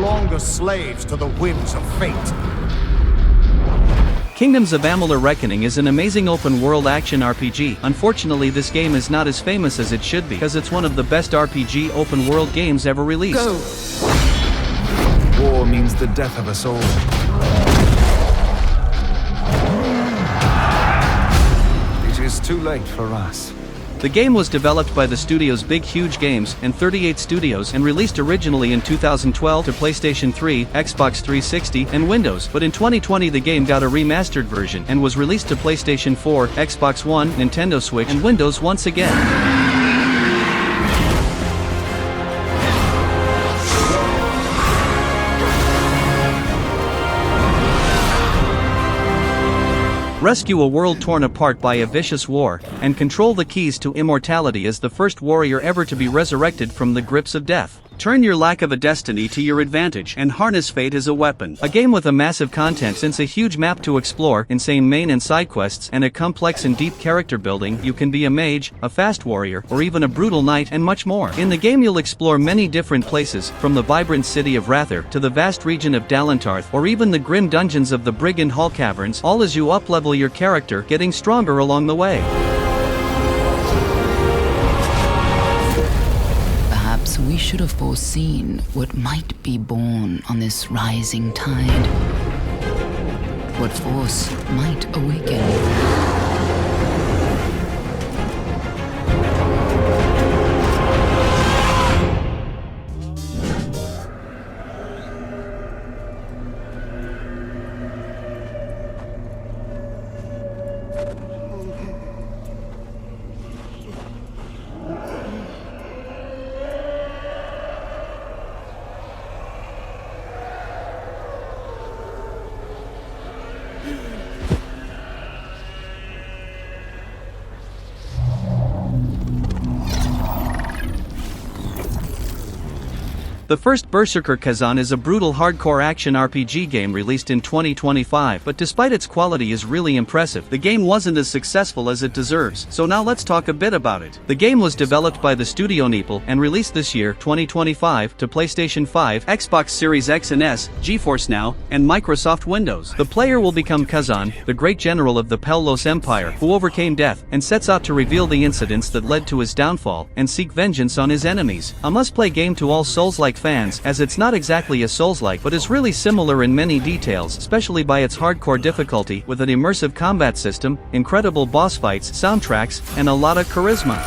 longer slaves to the whims of fate. Kingdoms of Amalur Reckoning is an amazing open-world action RPG. Unfortunately, this game is not as famous as it should be, because it's one of the best RPG open-world games ever released. Go! War means the death of us all. It is too late for us. The game was developed by the studios Big Huge Games and 38 Studios and released originally in 2012 to PlayStation 3, Xbox 360, and Windows, but in 2020 the game got a remastered version and was released to PlayStation 4, Xbox One, Nintendo Switch, and Windows once again. Rescue a world torn apart by a vicious war, and control the keys to immortality as the first warrior ever to be resurrected from the grips of death. Turn your lack of a destiny to your advantage and harness fate as a weapon. A game with a massive content since a huge map to explore, insane main and side quests, and a complex and deep character building. You can be a mage, a fast warrior, or even a brutal knight, and much more. In the game you'll explore many different places, from the vibrant city of Rather to the vast region of Dalentarth, or even the grim dungeons of the Brigand Hall Caverns, all as you up-level your character, getting stronger along the way. Perhaps we should have foreseen what might be born on this rising tide. What force might awaken. The first Berserker Kazan is a brutal hardcore action RPG game released in 2025, but despite its quality is really impressive, the game wasn't as successful as it deserves, so now let's talk a bit about it. The game was developed by the studio Neepal and released this year, 2025, to PlayStation 5, Xbox Series X and S, GeForce Now, and Microsoft Windows. The player will become Kazan, the great general of the Pellos Empire, who overcame death, and sets out to reveal the incidents that led to his downfall, and seek vengeance on his enemies. A must-play game to all Souls-like fans, as it's not exactly a Souls-like but is really similar in many details, especially by its hardcore difficulty, with an immersive combat system, incredible boss fights, soundtracks, and a lot of charisma.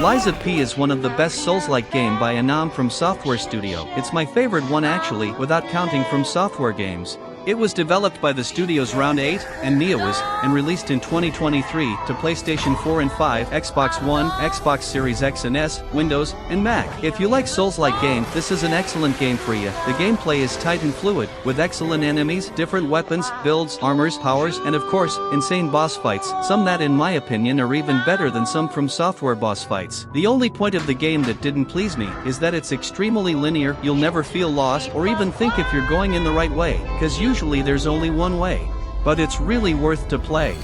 Lies of P is one of the best Souls-like game by Anam from Software Studio. It's my favorite one actually, without counting from Software games. It was developed by the studios Round 8 and Neowiz, and released in 2023 to PlayStation 4 and 5, Xbox One, Xbox Series X and S, Windows, and Mac. If you like Souls-like games, this is an excellent game for you. The gameplay is tight and fluid, with excellent enemies, different weapons, builds, armors, powers, and of course, insane boss fights, some that in my opinion are even better than some from Software boss fights. The only point of the game that didn't please me is that it's extremely linear. You'll never feel lost or even think if you're going in the right way, because usually there's only one way. But it's really worth to play.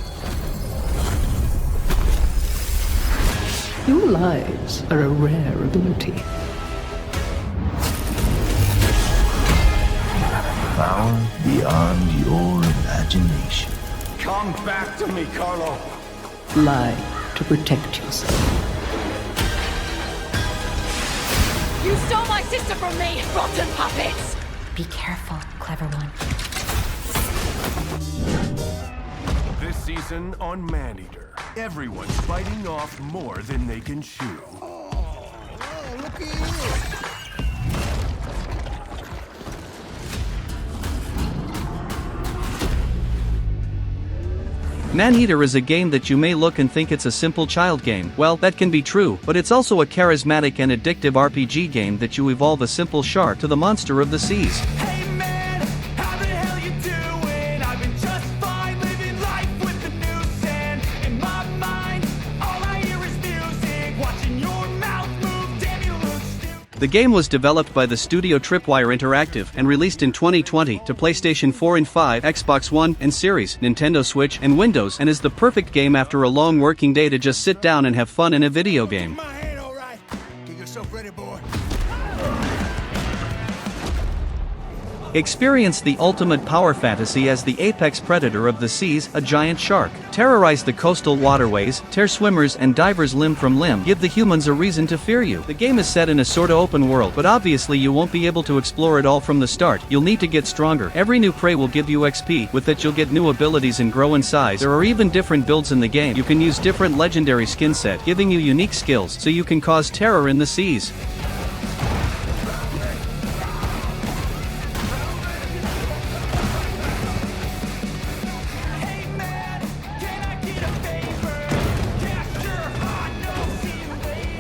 Your lives are a rare ability. Power beyond your imagination. Come back to me, Carlo. Lie to protect yourself. You stole my sister from me, rotten puppets! Be careful, clever one. Lesson on Maneater. Everyone's biting off more than they can chew. Maneater is a game that you may look and think it's a simple child game. Well, that can be true, but it's also a charismatic and addictive RPG game that you evolve a simple shark to the monster of the seas. Hey man, how the hell you doing? I've been just fine living life with the noose and in my mind, all I hear is music. Watching your mouth move, damn you look stupid. The game was developed by the studio Tripwire Interactive and released in 2020 to PlayStation 4 and 5, Xbox One and Series, Nintendo Switch and Windows, and is the perfect game after a long working day to just sit down and have fun in a video game. My hand all right. Get yourself ready, boy. Experience the ultimate power fantasy as the apex predator of the seas, a giant shark. Terrorize the coastal waterways, tear swimmers and divers limb from limb, give the humans a reason to fear you. The game is set in a sorta open world, but obviously you won't be able to explore it all from the start. You'll need to get stronger. Every new prey will give you XP, with it you'll get new abilities and grow in size. There are even different builds in the game. You can use different legendary skin set, giving you unique skills, so you can cause terror in the seas. Hey man, can I get a favor? Yeah, sure. I know. See you later.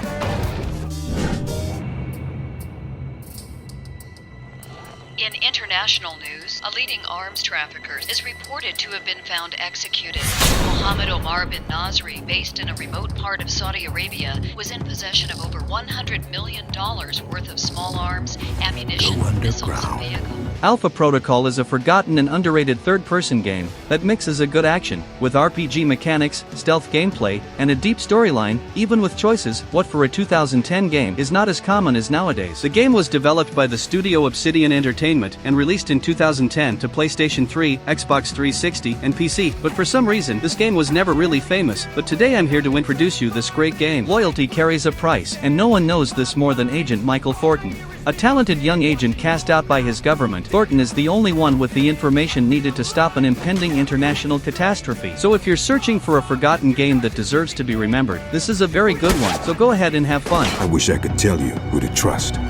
In international news, a leading arms trafficker is reported to have been found executed. Mohammed Omar bin Nasri, based in a remote part of Saudi Arabia, was in possession of over $100 million worth of small arms, ammunition, missiles, and vehicles. Alpha Protocol is a forgotten and underrated third-person game that mixes a good action with RPG mechanics, stealth gameplay, and a deep storyline. Even with choices, what for a 2010 game is not as common as nowadays. The game was developed by the studio Obsidian Entertainment and released in 2010 to PlayStation 3, Xbox 360, and PC, but for some reason this game was never really famous. But today I'm here to introduce you this great game. Loyalty carries a price, and no one knows this more than Agent Michael Thornton. A talented young agent cast out by his government, Thornton is the only one with the information needed to stop an impending international catastrophe. So if you're searching for a forgotten game that deserves to be remembered, this is a very good one, so go ahead and have fun. I wish I could tell you who to trust. You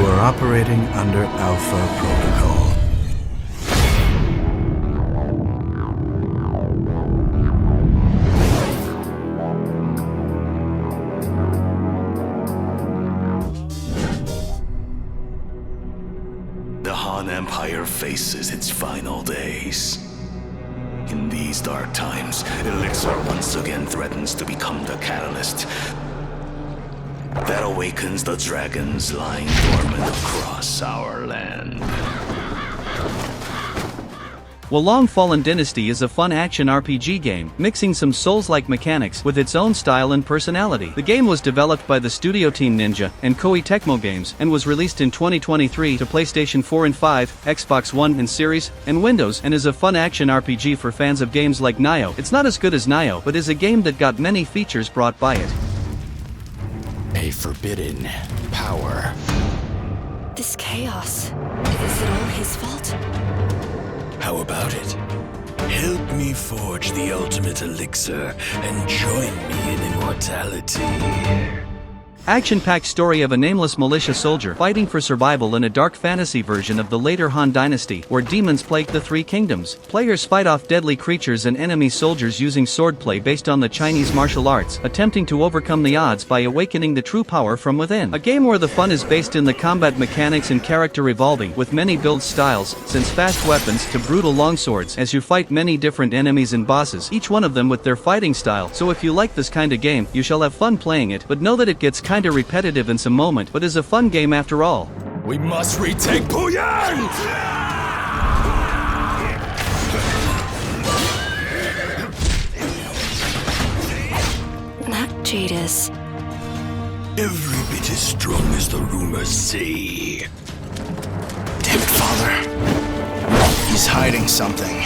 are operating under Alpha Protocol. The Han Empire faces its final days. In these dark times, Elixir once again threatens to become the catalyst that awakens the dragons lying dormant across our land. Well, Long Fallen Dynasty is a fun action RPG game, mixing some Souls-like mechanics with its own style and personality. The game was developed by the studio Team Ninja and Koei Tecmo Games and was released in 2023 to PlayStation 4 and 5, Xbox One and Series, and Windows, and is a fun action RPG for fans of games like Nioh. It's not as good as Nioh, but is a game that got many features brought by it. A forbidden power. This chaos. Is it all his fault? How about it? Help me forge the ultimate elixir and join me in immortality. Action-packed story of a nameless militia soldier fighting for survival in a dark fantasy version of the later Han Dynasty, where demons plague the Three Kingdoms. Players fight off deadly creatures and enemy soldiers using swordplay based on the Chinese martial arts, attempting to overcome the odds by awakening the true power from within. A game where the fun is based in the combat mechanics and character evolving, with many build styles, since fast weapons to brutal longswords, as you fight many different enemies and bosses, each one of them with their fighting style. So if you like this kind of game, you shall have fun playing it, but know that it gets kinda repetitive in some moment, but is a fun game after all. We must retake Puyang! That jade is... Every bit as strong as the rumors say. Damn it, Father. He's hiding something.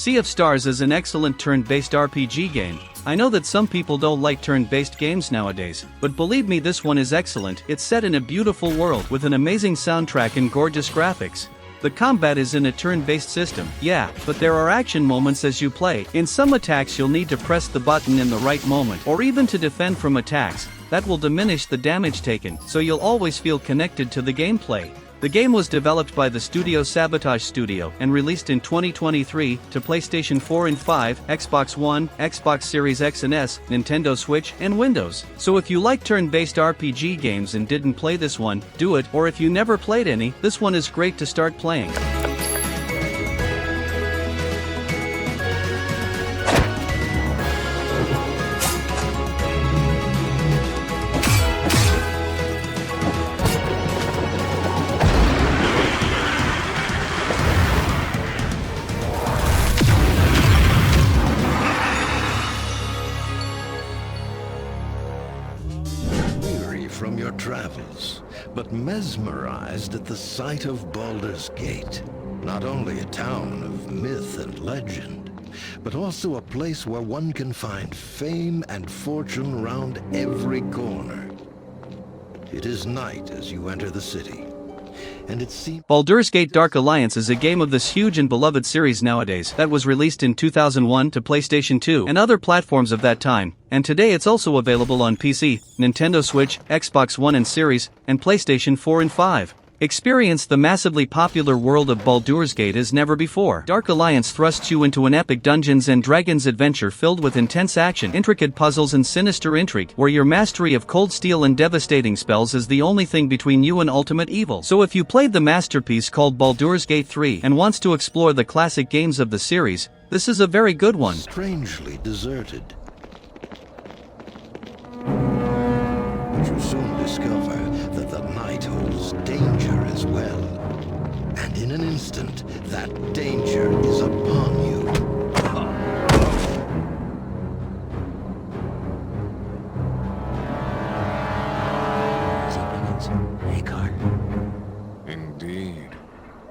Sea of Stars is an excellent turn-based RPG game. I know that some people don't like turn-based games nowadays, but believe me, this one is excellent. It's set in a beautiful world with an amazing soundtrack and gorgeous graphics. The combat is in a turn-based system, yeah, but there are action moments as you play. In some attacks you'll need to press the button in the right moment, or even to defend from attacks. That will diminish the damage taken, so you'll always feel connected to the gameplay. The game was developed by the studio Sabotage Studio and released in 2023 to PlayStation 4 and 5, Xbox One, Xbox Series X and S, Nintendo Switch, and Windows. So if you like turn-based RPG games and didn't play this one, do it, or if you never played any, this one is great to start playing. From your travels, but mesmerized at the sight of Baldur's Gate. Not only a town of myth and legend, but also a place where one can find fame and fortune round every corner. It is night as you enter the city, and it seems... Baldur's Gate Dark Alliance is a game of this huge and beloved series nowadays that was released in 2001 to PlayStation 2 and other platforms of that time, and today it's also available on PC, Nintendo Switch, Xbox One and Series, and PlayStation 4 and 5. Experience the massively popular world of Baldur's Gate as never before. Dark Alliance thrusts you into an epic Dungeons & Dragons adventure filled with intense action, intricate puzzles and sinister intrigue, where your mastery of cold steel and devastating spells is the only thing between you and ultimate evil. So if you played the masterpiece called Baldur's Gate 3 and wants to explore the classic games of the series, this is a very good one. Strangely deserted. But you soon discover that the night holds danger as well. And in an instant, that danger is upon you. Indeed.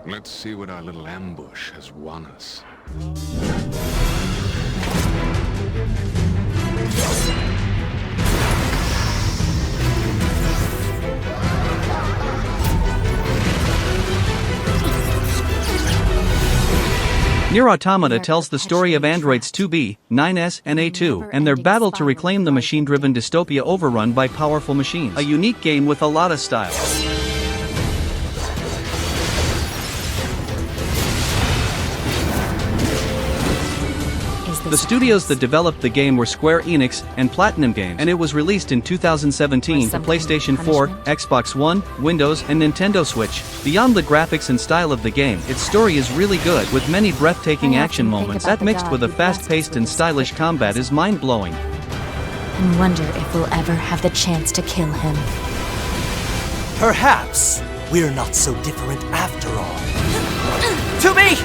Let's see what our little ambush has won us. Nier Automata tells the story of androids 2B, 9S, and A2, and their battle to reclaim the machine-driven dystopia overrun by powerful machines. A unique game with a lot of style. The studios that developed the game were Square Enix and Platinum Games, and it was released in 2017 to PlayStation 4, Xbox One, Windows, and Nintendo Switch. Beyond the graphics and style of the game, its story is really good, with many breathtaking action moments that mixed with a fast-paced and stylish combat is mind-blowing. And wonder if we'll ever have the chance to kill him. Perhaps we're not so different after all. To me!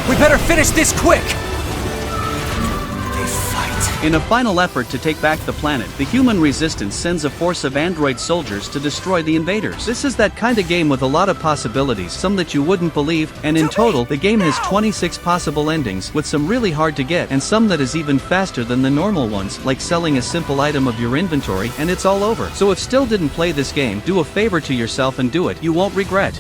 We better finish this quick! In a final effort to take back the planet, the human resistance sends a force of android soldiers to destroy the invaders. This is that kind of game with a lot of possibilities, some that you wouldn't believe, and in total, the game has 26 possible endings, with some really hard to get, and some that is even faster than the normal ones, like selling a simple item of your inventory, and it's all over. So if still didn't play this game, do a favor to yourself and do it, you won't regret.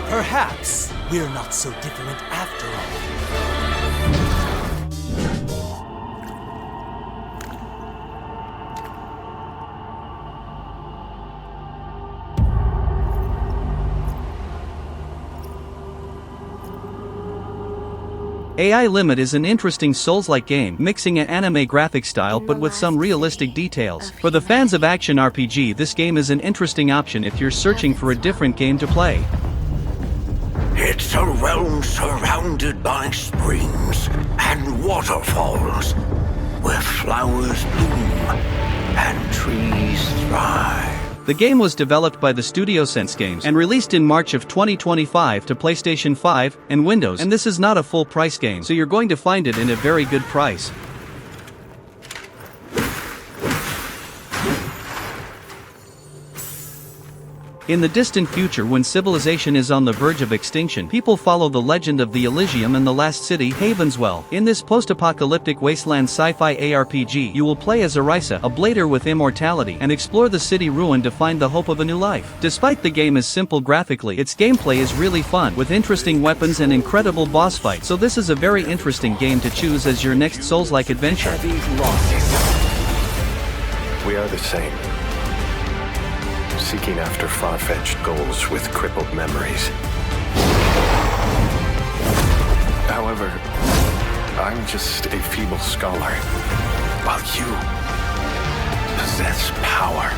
Perhaps we're not so different after all. AI Limit is an interesting Souls-like game, mixing an anime graphic style but with some realistic details. For the fans of action RPG, this game is an interesting option if you're searching for a different game to play. It's a realm surrounded by springs and waterfalls, where flowers bloom and trees thrive. The game was developed by the studio Sense Games and released in March of 2025 to PlayStation 5 and Windows, and this is not a full-price game, so you're going to find it in a very good price. In the distant future, when civilization is on the verge of extinction, people follow the legend of the Elysium and the last city, Havenswell. In this post-apocalyptic wasteland sci-fi ARPG, you will play as Arisa, a blader with immortality, and explore the city ruined to find the hope of a new life. Despite the game is simple graphically, its gameplay is really fun, with interesting weapons and incredible boss fights, so this is a very interesting game to choose as your next Souls-like adventure. We are the same. Seeking after far-fetched goals with crippled memories. However, I'm just a feeble scholar, while you possess power.